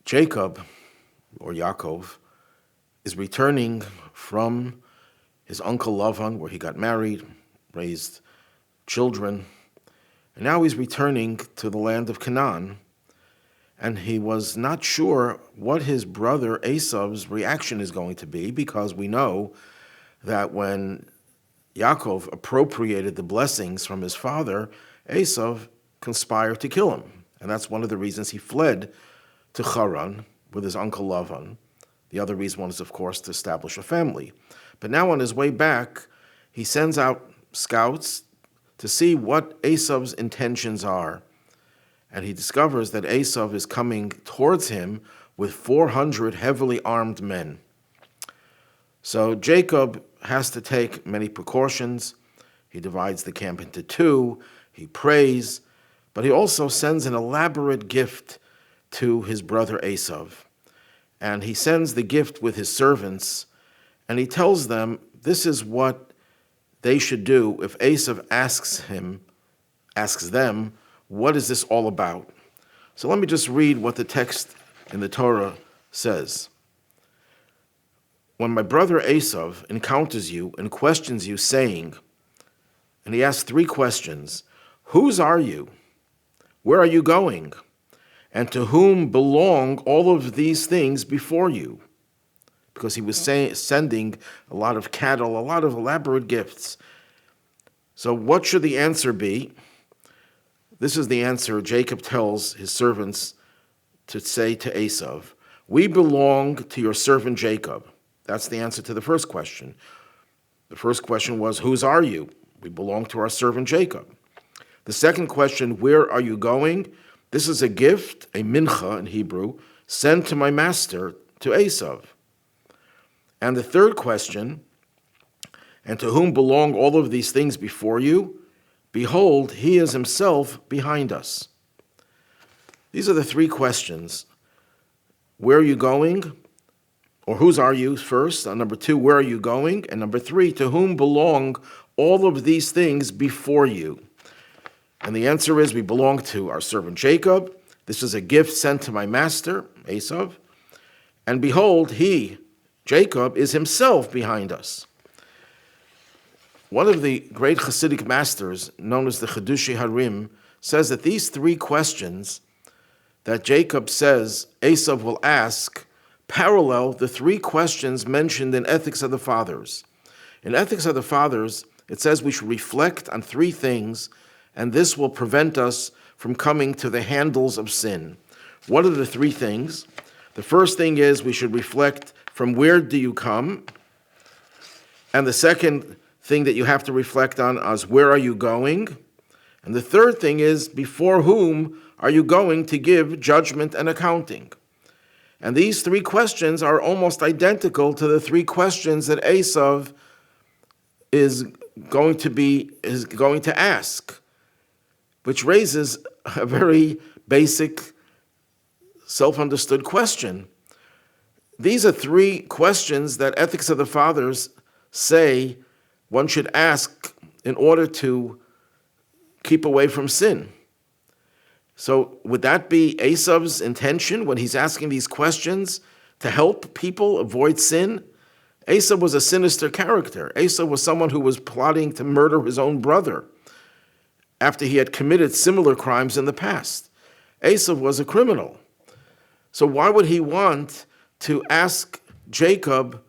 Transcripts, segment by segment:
Jacob, or Yaakov, is returning from his uncle Lavan, where he got married, raised children, and now he's returning to the land of Canaan, and he was not sure what his brother Esau's reaction is going to be, because we know that when Yaakov appropriated the blessings from his father, Esau conspired to kill him. And that's one of the reasons he fled to Haran with his uncle Lavan. The other reason was, of course, to establish a family. But now on his way back, he sends out scouts to see what Esau's intentions are. And he discovers that Esau is coming towards him with 400 heavily armed men. So Jacob has to take many precautions. He divides the camp into two. He prays, but he also sends an elaborate gift to his brother Esau. And he sends the gift with his servants, and he tells them this is what they should do if Esau asks them, what is this all about? So let me just read what the text in the Torah says. When my brother Esau encounters you and questions you, saying, and he asks 3 questions, whose are you? Where are you going? And to whom belong all of these things before you? Because he was sending a lot of cattle, a lot of elaborate gifts. So what should the answer be? This is the answer Jacob tells his servants to say to Esau. We belong to your servant Jacob. That's the answer to the first question. The first question was, whose are you? We belong to our servant Jacob. The second question, where are you going? This is a gift, a mincha in Hebrew, sent to my master, to Esau. And the third question, and to whom belong all of these things before you? Behold, he is himself behind us. These are the 3 questions. Where are you going? Or whose are you first? And number 2, where are you going? And number 3, to whom belong all of these things before you? And the answer is, we belong to our servant Jacob. This is a gift sent to my master, Esau. And behold, he, Jacob, is himself behind us. One of the great Hasidic masters, known as the Chidushei Harim, says that these 3 questions that Jacob says Esau will ask parallel the 3 questions mentioned in Ethics of the Fathers. In Ethics of the Fathers, it says we should reflect on 3 things, and this will prevent us from coming to the handles of sin. What are the 3 things? The first thing is we should reflect from where do you come? And the second thing that you have to reflect on is where are you going? And the third thing is before whom are you going to give judgment and accounting? And these 3 questions are almost identical to the 3 questions that Esau is going to ask, which raises a very basic, self-understood question. These are 3 questions that Ethics of the Fathers say one should ask in order to keep away from sin. So would that be Esau's intention when he's asking these questions, to help people avoid sin? Esau was a sinister character. Esau was someone who was plotting to murder his own brother after he had committed similar crimes in the past. Esau was a criminal. So why would he want to ask Jacob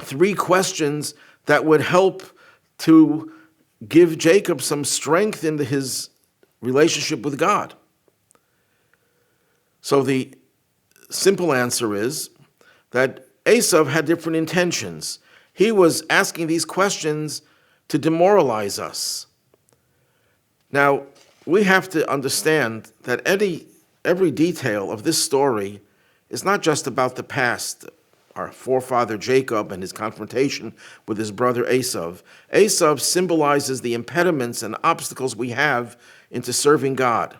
3 questions that would help to give Jacob some strength into his relationship with God? So the simple answer is that Esau had different intentions. He was asking these questions to demoralize us. Now, we have to understand that every detail of this story is not just about the past, our forefather Jacob and his confrontation with his brother Esau. Esau symbolizes the impediments and obstacles we have into serving God.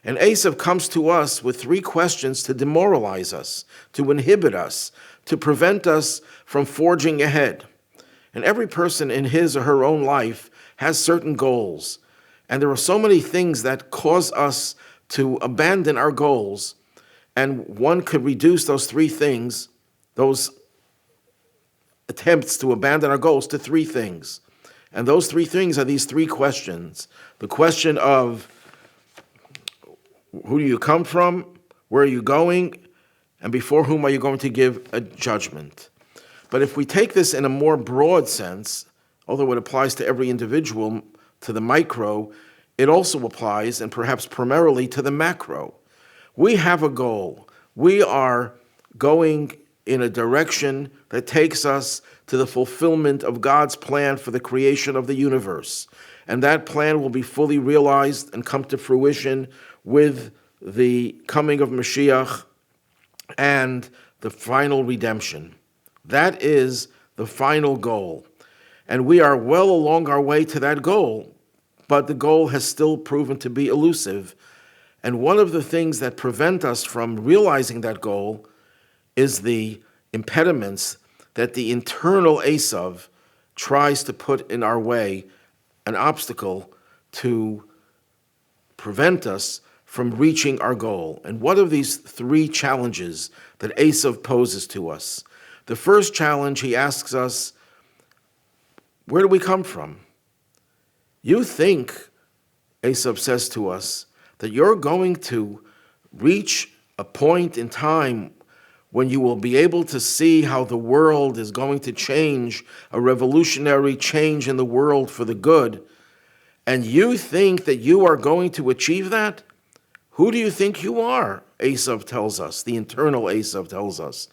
And Esau comes to us with 3 questions to demoralize us, to inhibit us, to prevent us from forging ahead. And every person in his or her own life has certain goals. And there are so many things that cause us to abandon our goals. And one could reduce those three things, those attempts to abandon our goals, to three things. And those three things are these three questions. The question of who do you come from, where are you going, and before whom are you going to give a judgment? But if we take this in a more broad sense, although it applies to every individual, to the micro, it also applies, and perhaps primarily, to the macro. We have a goal. We are going in a direction that takes us to the fulfillment of God's plan for the creation of the universe. And that plan will be fully realized and come to fruition with the coming of Mashiach and the final redemption. That is the final goal. And we are well along our way to that goal, but the goal has still proven to be elusive. And one of the things that prevent us from realizing that goal is the impediments that the internal Esau tries to put in our way, an obstacle to prevent us from reaching our goal. And what are these three challenges that Esau poses to us? The first challenge, he asks us, where do we come from? You think, Esau says to us, that you're going to reach a point in time when you will be able to see how the world is going to change, a revolutionary change in the world for the good, and you think that you are going to achieve that? Who do you think you are? Esau tells us, the internal Esau tells us.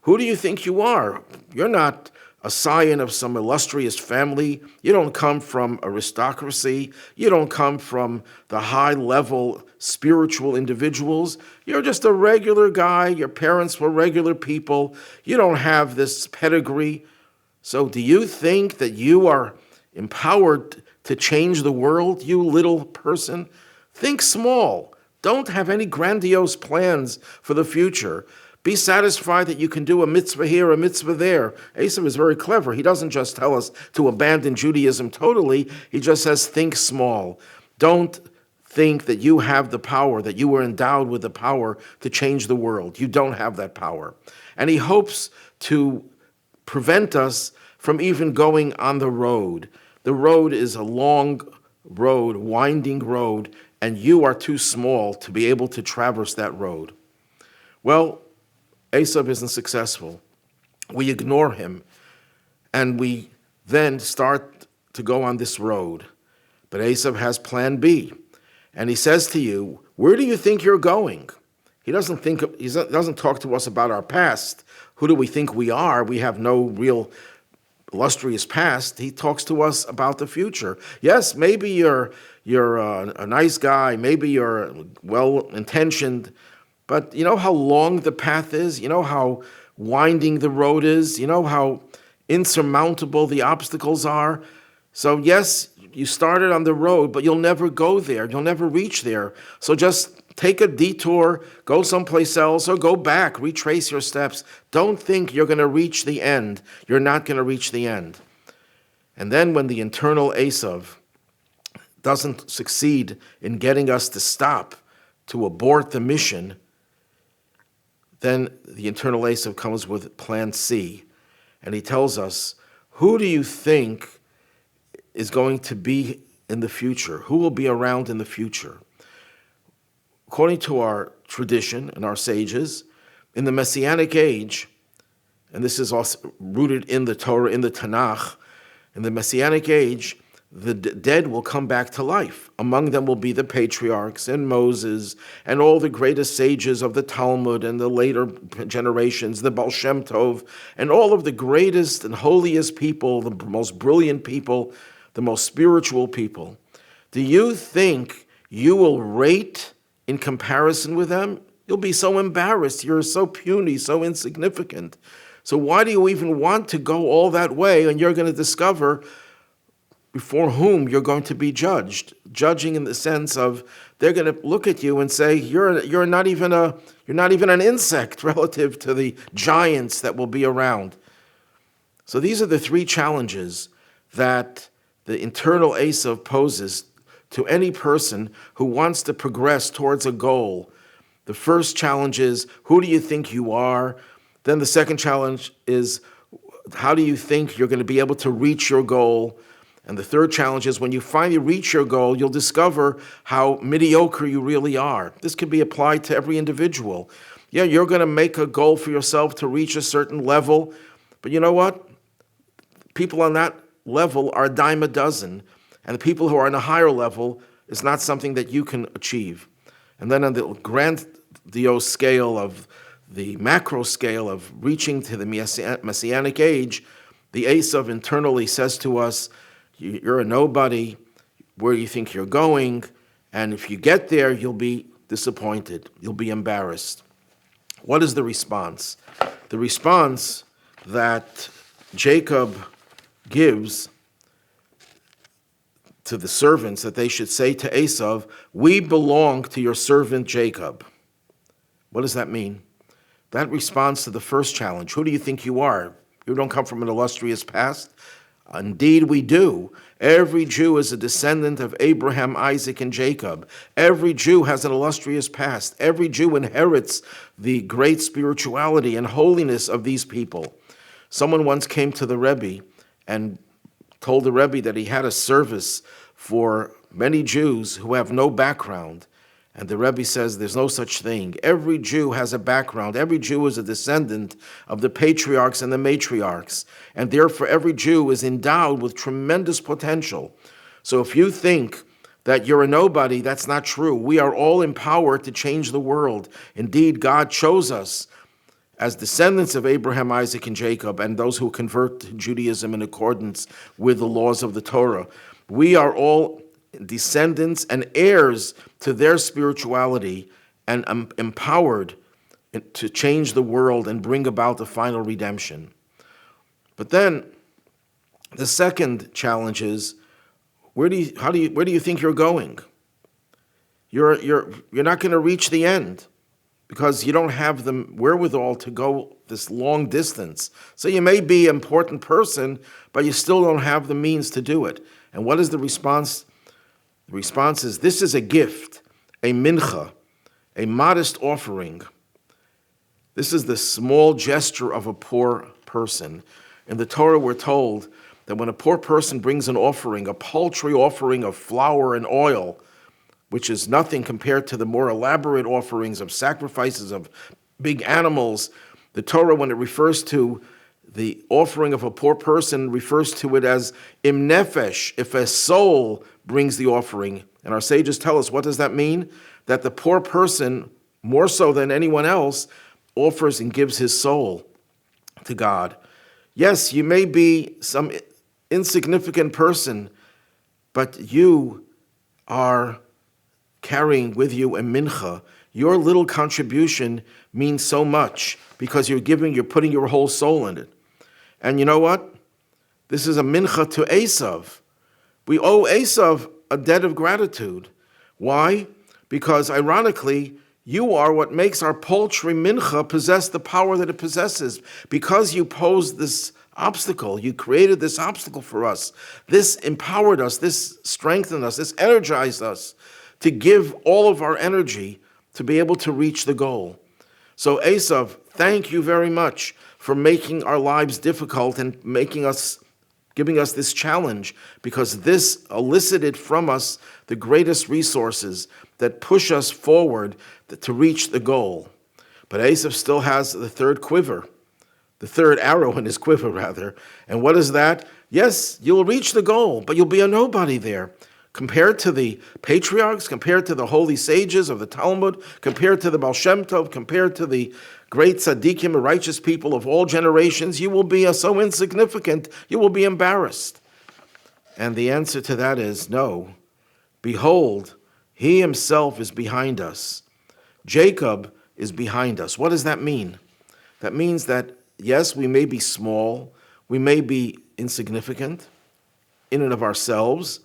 Who do you think you are? You're not a scion of some illustrious family. You don't come from aristocracy. You don't come from the high-level spiritual individuals. You're just a regular guy. Your parents were regular people. You don't have this pedigree. So do you think that you are empowered to change the world, you little person? Think small. Don't have any grandiose plans for the future. Be satisfied that you can do a mitzvah here, a mitzvah there. Esau is very clever. He doesn't just tell us to abandon Judaism totally. He just says, think small. Don't think that you have the power, that you were endowed with the power to change the world. You don't have that power. And he hopes to prevent us from even going on the road. The road is a long road, winding road, and you are too small to be able to traverse that road. Well, Esau isn't successful. We ignore him, and we then start to go on this road. But Esau has plan B, and he says to you, where do you think you're going? He doesn't talk to us about our past. Who do we think we are? We have no real illustrious past. He talks to us about the future. Yes, maybe you're a nice guy. Maybe you're well-intentioned. But you know how long the path is? You know how winding the road is? You know how insurmountable the obstacles are? So yes, you started on the road, but you'll never go there. You'll never reach there. So just take a detour, go someplace else, or go back, retrace your steps. Don't think you're going to reach the end. You're not going to reach the end. And then when the internal Esau doesn't succeed in getting us to stop, to abort the mission, then the internal Esau comes with plan C, and he tells us, who do you think is going to be in the future? Who will be around in the future? According to our tradition and our sages, in the Messianic age, and this is also rooted in the Torah, in the Tanakh, in the Messianic age, the dead will come back to life. Among them will be the patriarchs and Moses and all the greatest sages of the Talmud and the later generations, the Baal Shem Tov, and all of the greatest and holiest people, the most brilliant people, the most spiritual people. Do you think you will rate in comparison with them? You'll be so embarrassed. You're so puny, so insignificant. So why do you even want to go all that way? And you're going to discover before whom you're going to be judged. Judging in the sense of they're going to look at you and say you're not even an insect relative to the giants that will be around. So these are the three challenges that the internal Esau poses to any person who wants to progress towards a goal. The first challenge is, who do you think you are? Then the second challenge is, how do you think you're going to be able to reach your goal? And the third challenge is, when you finally reach your goal, you'll discover how mediocre you really are. This can be applied to every individual. Yeah, you're going to make a goal for yourself to reach a certain level, but you know what? People on that level are a dime a dozen, and the people who are on a higher level is not something that you can achieve. And then on the grandiose scale of the macro scale of reaching to the messianic age, the Esau internally says to us, you're a nobody, where you think you're going, and if you get there, you'll be disappointed, you'll be embarrassed. What is the response? The response that Jacob gives to the servants, that they should say to Esau, we belong to your servant Jacob. What does that mean? That responds to the first challenge. Who do you think you are? You don't come from an illustrious past? Indeed, we do. Every Jew is a descendant of Abraham, Isaac, and Jacob. Every Jew has an illustrious past. Every Jew inherits the great spirituality and holiness of these people. Someone once came to the Rabbi and told the Rabbi that he had a service for many Jews who have no background. And the Rebbe says there's no such thing. Every Jew has a background. Every Jew is a descendant of the patriarchs and the matriarchs. And therefore, every Jew is endowed with tremendous potential. So if you think that you're a nobody, that's not true. We are all empowered to change the world. Indeed, God chose us as descendants of Abraham, Isaac, and Jacob, and those who convert to Judaism in accordance with the laws of the Torah. We are all descendants and heirs to their spirituality and empowered to change the world and bring about the final redemption. But then the second challenge is, where do you think you're going? You're not going to reach the end because you don't have the wherewithal to go this long distance. So you may be an important person, but you still don't have the means to do it. And what is the response? The response is, this is a gift, a mincha, a modest offering. This is the small gesture of a poor person. In the Torah, we're told that when a poor person brings an offering, a paltry offering of flour and oil, which is nothing compared to the more elaborate offerings of sacrifices of big animals, the Torah, when it refers to the offering of a poor person, refers to it as im nefesh, if a soul brings the offering. And our sages tell us, what does that mean? That the poor person, more so than anyone else, offers and gives his soul to God. Yes, you may be some insignificant person, but you are carrying with you a mincha. Your little contribution means so much because you're putting your whole soul in it. And you know what? This is a mincha to Esau. We owe Esau a debt of gratitude. Why? Because ironically, you are what makes our paltry mincha possess the power that it possesses. Because you posed this obstacle, you created this obstacle for us. This empowered us, this strengthened us, this energized us to give all of our energy to be able to reach the goal. So Esau, thank you very much for making our lives difficult and giving us this challenge, because this elicited from us the greatest resources that push us forward to reach the goal. But Esau still has the third arrow in his quiver, rather. And what is that? Yes, you'll reach the goal, but you'll be a nobody there. Compared to the patriarchs, compared to the holy sages of the Talmud, compared to the Baal Shem Tov, compared to the great tzaddikim and righteous people of all generations, you will be so insignificant, you will be embarrassed. And the answer to that is no. Behold, he himself is behind us. Jacob is behind us. What does that mean? That means that, yes, we may be small, we may be insignificant in and of ourselves,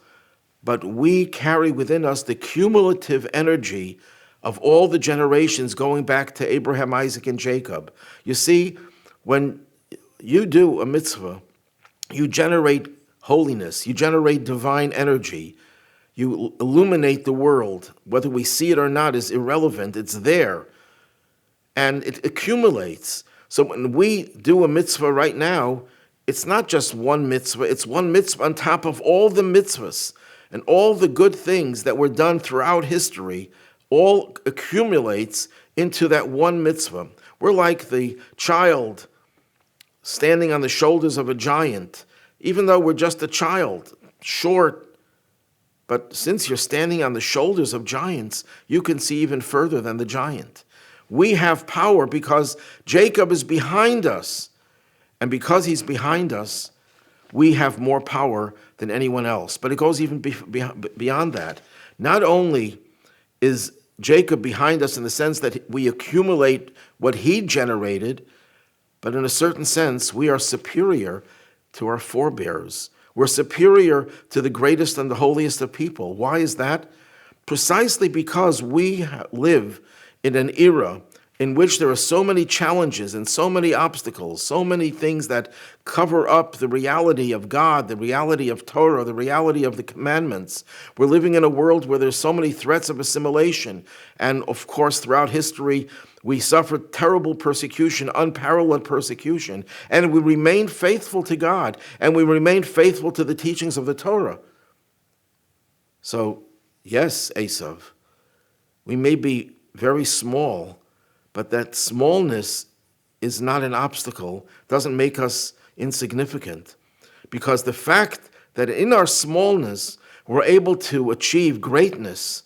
but we carry within us the cumulative energy of all the generations going back to Abraham, Isaac, and Jacob. You see, when you do a mitzvah, you generate holiness, you generate divine energy, you illuminate the world. Whether we see it or not is irrelevant, it's there. and it accumulates. So when we do a mitzvah right now, it's not just one mitzvah, it's one mitzvah on top of all the mitzvahs and all the good things that were done throughout history, all accumulates into that one mitzvah. We're like the child standing on the shoulders of a giant, even though we're just a child, short. But since you're standing on the shoulders of giants, you can see even further than the giant. We have power because Jacob is behind us. And because he's behind us, we have more power than anyone else. But it goes even beyond that. Not only is Jacob behind us in the sense that we accumulate what he generated, but in a certain sense, we are superior to our forebears. We're superior to the greatest and the holiest of people. Why is that? Precisely because we live in an era in which there are so many challenges and so many obstacles, so many things that cover up the reality of God, the reality of Torah, the reality of the commandments. We're living in a world where there's so many threats of assimilation. And of course, throughout history, we suffered terrible persecution, unparalleled persecution, and we remained faithful to God, and we remained faithful to the teachings of the Torah. So, yes, Esau, we may be very small, but that smallness is not an obstacle, doesn't make us insignificant. Because the fact that in our smallness, we're able to achieve greatness,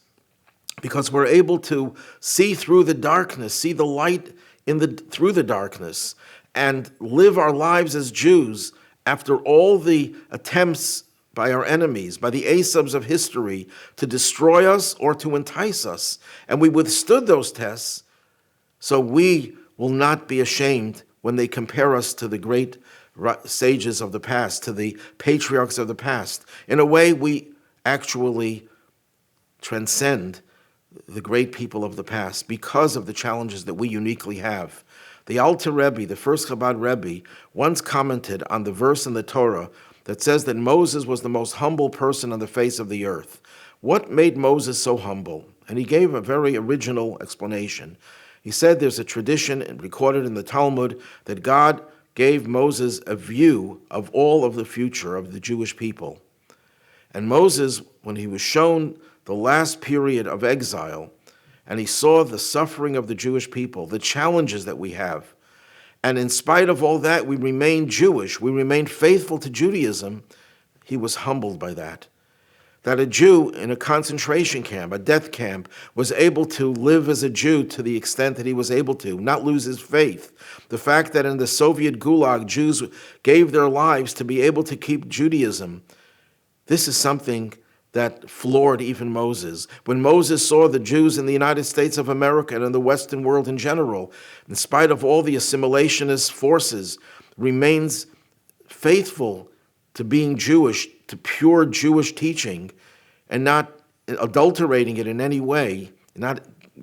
because we're able to see through the darkness, see the light through the darkness, and live our lives as Jews after all the attempts by our enemies, by the Esau's of history, to destroy us or to entice us. And we withstood those tests, so we will not be ashamed when they compare us to the great sages of the past, to the patriarchs of the past. In a way, we actually transcend the great people of the past because of the challenges that we uniquely have. The Alter Rebbe, the first Chabad Rebbe, once commented on the verse in the Torah that says that Moses was the most humble person on the face of the earth. What made Moses so humble? And he gave a very original explanation. He said there's a tradition recorded in the Talmud that God gave Moses a view of all of the future of the Jewish people. And Moses, when he was shown the last period of exile, and he saw the suffering of the Jewish people, the challenges that we have, and in spite of all that, we remained Jewish, we remained faithful to Judaism, he was humbled by that. That a Jew in a concentration camp, a death camp, was able to live as a Jew to the extent that he was able to, not lose his faith. The fact that in the Soviet Gulag, Jews gave their lives to be able to keep Judaism, this is something that floored even Moses. When Moses saw the Jews in the United States of America and in the Western world in general, in spite of all the assimilationist forces, remains faithful to being Jewish, to pure Jewish teaching, and not adulterating it in any way, not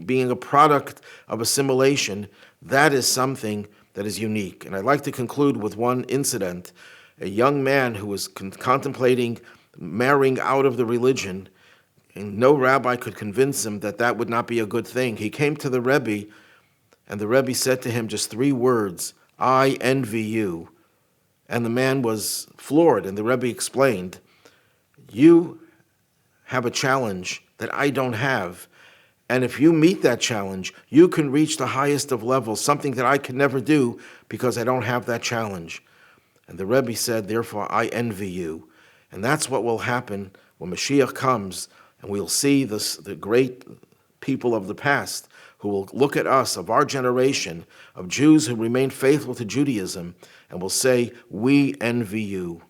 being a product of assimilation, that is something that is unique. And I'd like to conclude with one incident. A young man who was contemplating marrying out of the religion, and no rabbi could convince him that that would not be a good thing. He came to the Rebbe, and the Rebbe said to him just 3 words, "I envy you." And the man was floored, and the Rebbe explained, "You have a challenge that I don't have, and if you meet that challenge, you can reach the highest of levels, something that I can never do because I don't have that challenge." And the Rebbe said, "Therefore, I envy you." And that's what will happen when Mashiach comes, and we'll see the great people of the past who will look at us, of our generation, of Jews who remain faithful to Judaism, and will say, "We envy you."